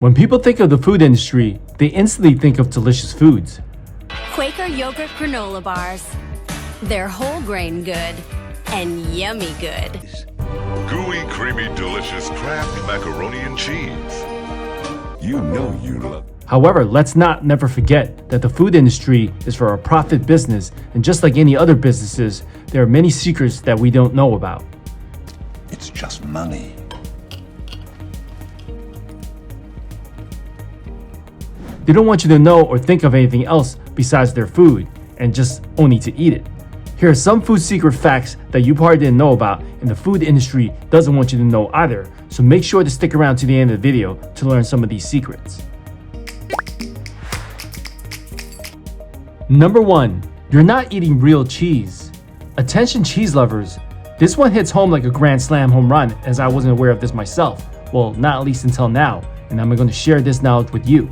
When people think of the food industry, they instantly think of delicious foods. Quaker yogurt granola bars. They're whole grain good and yummy good. Gooey, creamy, delicious Kraft macaroni and cheese. You know you love. However, let's never forget that the food industry is for a profit business, and just like any other businesses, there are many secrets that we don't know about. It's just money. They don't want you to know or think of anything else besides their food and just only to eat it. Here are some food secret facts that you probably didn't know about, and the food industry doesn't want you to know either, so make sure to stick around to the end of the video to learn some of these secrets. Number 1. You're not eating real cheese. Attention cheese lovers, this one hits home like a grand slam home run, as I wasn't aware of this myself. Well, not at least until now, and I'm going to share this knowledge with you.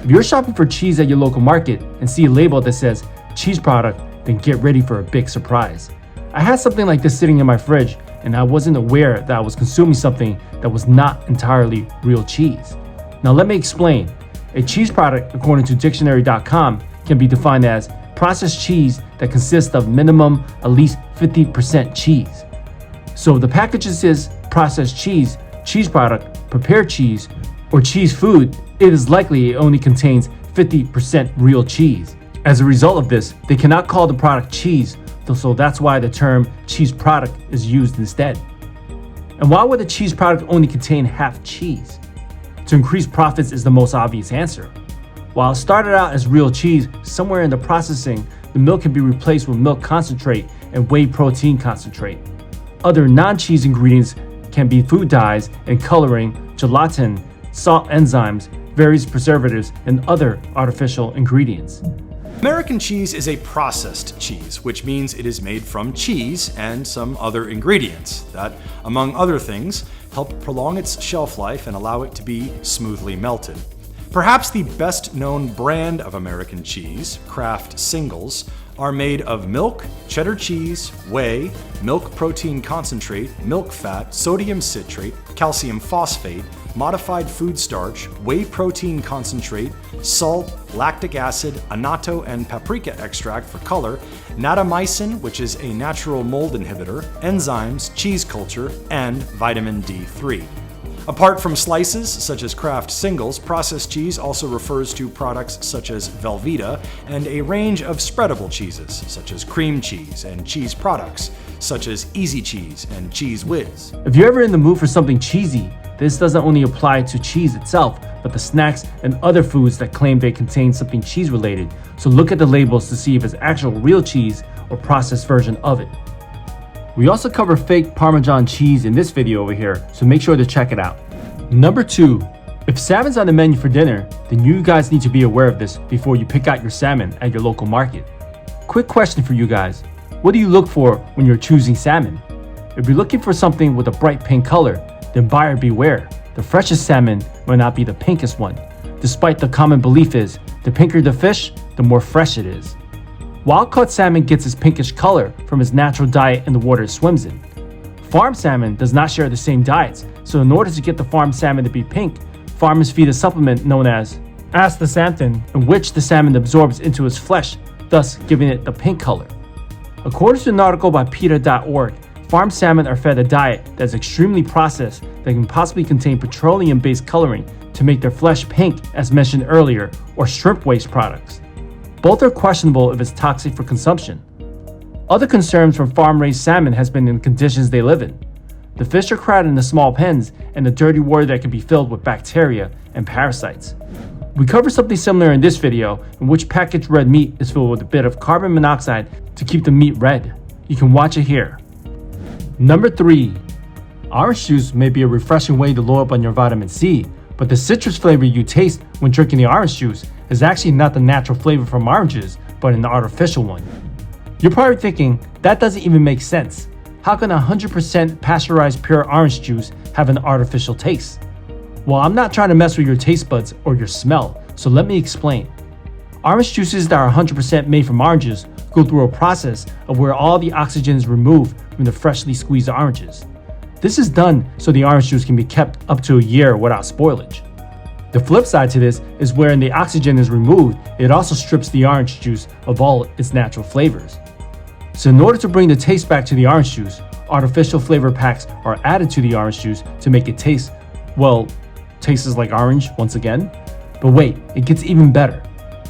If you're shopping for cheese at your local market and see a label that says cheese product, then get ready for a big surprise. I had something like this sitting in my fridge, and I wasn't aware that I was consuming something that was not entirely real cheese. Now let me explain. A cheese product, according to dictionary.com, can be defined as processed cheese that consists of minimum at least 50% cheese. So if the package says processed cheese, cheese product, prepared cheese, or cheese food, it is likely it only contains 50% real cheese. As a result of this, they cannot call the product cheese, so that's why the term cheese product is used instead. And why would a cheese product only contain half cheese? To increase profits is the most obvious answer. While it started out as real cheese, somewhere in the processing, the milk can be replaced with milk concentrate and whey protein concentrate. Other non-cheese ingredients can be food dyes and coloring, gelatin, salt enzymes, various preservatives, and other artificial ingredients. American cheese is a processed cheese, which means it is made from cheese and some other ingredients that, among other things, help prolong its shelf life and allow it to be smoothly melted. Perhaps the best known brand of American cheese, Kraft Singles, are made of milk, cheddar cheese, whey, milk protein concentrate, milk fat, sodium citrate, calcium phosphate, modified food starch, whey protein concentrate, salt, lactic acid, annatto and paprika extract for color, natamycin, which is a natural mold inhibitor, enzymes, cheese culture, and vitamin D3. Apart from slices, such as Kraft Singles, processed cheese also refers to products such as Velveeta and a range of spreadable cheeses, such as cream cheese, and cheese products, such as Easy Cheese and Cheese Whiz. If you're ever in the mood for something cheesy, this doesn't only apply to cheese itself, but the snacks and other foods that claim they contain something cheese related. So look at the labels to see if it's actual real cheese or processed version of it. We also cover fake Parmesan cheese in this video over here, so make sure to check it out. Number 2, if salmon's on the menu for dinner, then you guys need to be aware of this before you pick out your salmon at your local market. Quick question for you guys. What do you look for when you're choosing salmon? If you're looking for something with a bright pink color, then buyer beware. The freshest salmon might not be the pinkest one, despite the common belief is the pinker the fish, the more fresh it is. Wild-caught salmon gets its pinkish color from its natural diet in the water it swims in. Farm salmon does not share the same diets, so in order to get the farm salmon to be pink, farmers feed a supplement known as astaxanthin, in which the salmon absorbs into its flesh, thus giving it the pink color. According to an article by PETA.org, farm salmon are fed a diet that is extremely processed that can possibly contain petroleum-based coloring to make their flesh pink, as mentioned earlier, or shrimp waste products. Both are questionable if it's toxic for consumption. Other concerns from farm-raised salmon has been in the conditions they live in. The fish are crowded into small pens and the dirty water that can be filled with bacteria and parasites. We cover something similar in this video, in which packaged red meat is filled with a bit of carbon monoxide to keep the meat red. You can watch it here. Number 3. Orange juice may be a refreshing way to load up on your vitamin C, but the citrus flavor you taste when drinking the orange juice is actually not the natural flavor from oranges, but an artificial one. You're probably thinking, that doesn't even make sense. How can 100% pasteurized pure orange juice have an artificial taste? Well, I'm not trying to mess with your taste buds or your smell, so let me explain. Orange juices that are 100% made from oranges go through a process of where all the oxygen is removed from the freshly squeezed oranges. This is done so the orange juice can be kept up to a year without spoilage. The flip side to this is when the oxygen is removed, it also strips the orange juice of all its natural flavors. So in order to bring the taste back to the orange juice, artificial flavor packs are added to the orange juice to make it tastes like orange once again. But wait, it gets even better.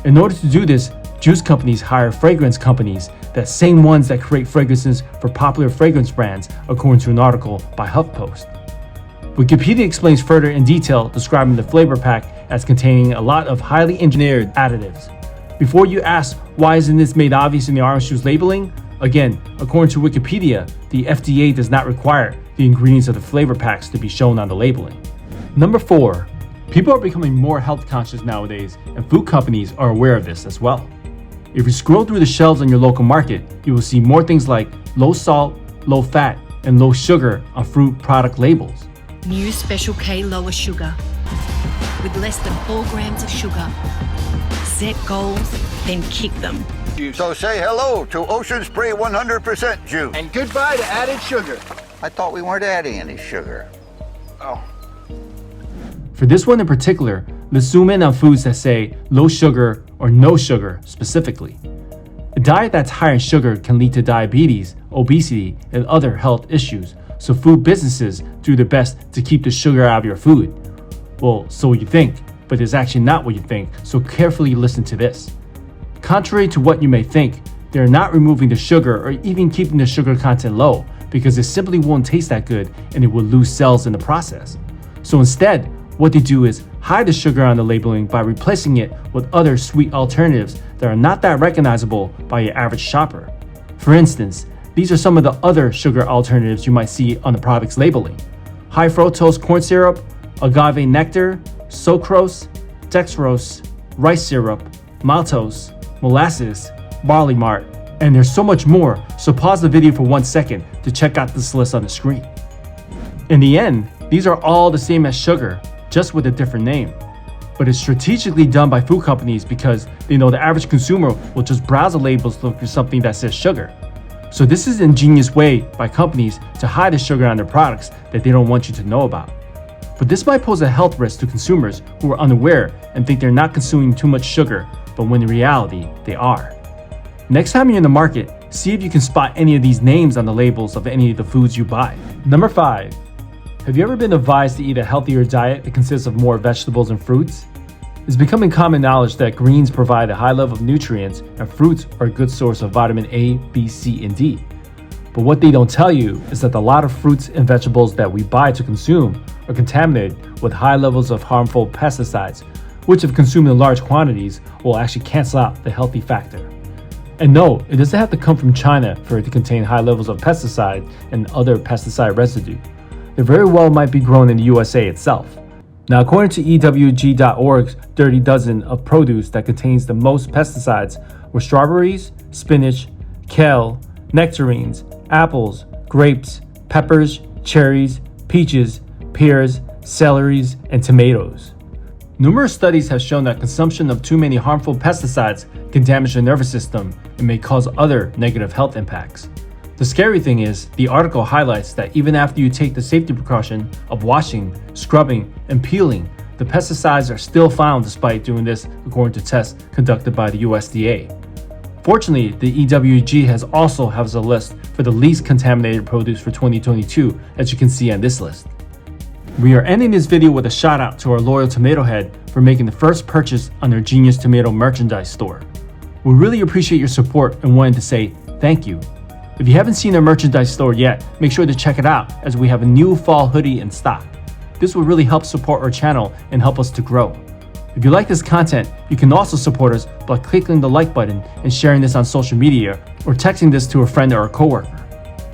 In order to do this, juice companies hire fragrance companies, the same ones that create fragrances for popular fragrance brands, according to an article by HuffPost. Wikipedia explains further in detail, describing the flavor pack as containing a lot of highly engineered additives. Before you ask, why isn't this made obvious in the orange juice labeling? Again, according to Wikipedia, the FDA does not require the ingredients of the flavor packs to be shown on the labeling. Number 4. People are becoming more health conscious nowadays, and food companies are aware of this as well. If you scroll through the shelves in your local market, you will see more things like low salt, low fat, and low sugar on fruit product labels. New Special K lower sugar with less than 4 grams of sugar. Set goals, then kick them. So say hello to Ocean Spray 100% juice. And goodbye to added sugar. I thought we weren't adding any sugar. Oh. For this one in particular, let's zoom in on foods that say low sugar or no sugar specifically. A diet that's high in sugar can lead to diabetes, obesity, and other health issues, so food businesses do their best to keep the sugar out of your food. Well, so you think, but it's actually not what you think, so carefully listen to this. Contrary to what you may think, they're not removing the sugar or even keeping the sugar content low, because it simply won't taste that good and it will lose cells in the process. So instead, what they do is hide the sugar on the labeling by replacing it with other sweet alternatives that are not that recognizable by your average shopper. For instance, these are some of the other sugar alternatives you might see on the product's labeling: high fructose corn syrup, agave nectar, sucrose, dextrose, rice syrup, maltose, molasses, barley malt, and there's so much more, so pause the video for 1 second to check out this list on the screen. In the end, these are all the same as sugar, just with a different name. But it's strategically done by food companies because they know the average consumer will just browse the labels looking for something that says sugar. So this is an ingenious way by companies to hide the sugar on their products that they don't want you to know about. But this might pose a health risk to consumers who are unaware and think they're not consuming too much sugar, but when in reality, they are. Next time you're in the market, see if you can spot any of these names on the labels of any of the foods you buy. Number 5. Have you ever been advised to eat a healthier diet that consists of more vegetables and fruits? It's becoming common knowledge that greens provide a high level of nutrients and fruits are a good source of vitamin A, B, C, and D. But what they don't tell you is that a lot of fruits and vegetables that we buy to consume are contaminated with high levels of harmful pesticides, which if consumed in large quantities will actually cancel out the healthy factor. And no, it doesn't have to come from China for it to contain high levels of pesticide and other pesticide residue. They very well might be grown in the USA itself. Now, according to EWG.org's Dirty Dozen of produce that contains the most pesticides were strawberries, spinach, kale, nectarines, apples, grapes, peppers, cherries, peaches, pears, celeries, and tomatoes. Numerous studies have shown that consumption of too many harmful pesticides can damage the nervous system and may cause other negative health impacts. The scary thing is, the article highlights that even after you take the safety precaution of washing, scrubbing, and peeling, the pesticides are still found despite doing this according to tests conducted by the USDA. Fortunately, the EWG also has a list for the least contaminated produce for 2022, as you can see on this list. We are ending this video with a shout out to our loyal tomato head for making the first purchase on their Genius Tomato merchandise store. We really appreciate your support and wanted to say thank you. If you haven't seen our merchandise store yet, make sure to check it out as we have a new fall hoodie in stock. This will really help support our channel and help us to grow. If you like this content, you can also support us by clicking the like button and sharing this on social media or texting this to a friend or a coworker.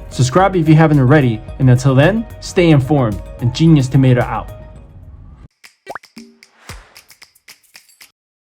Subscribe if you haven't already, and until then, stay informed and Genius Tomato out.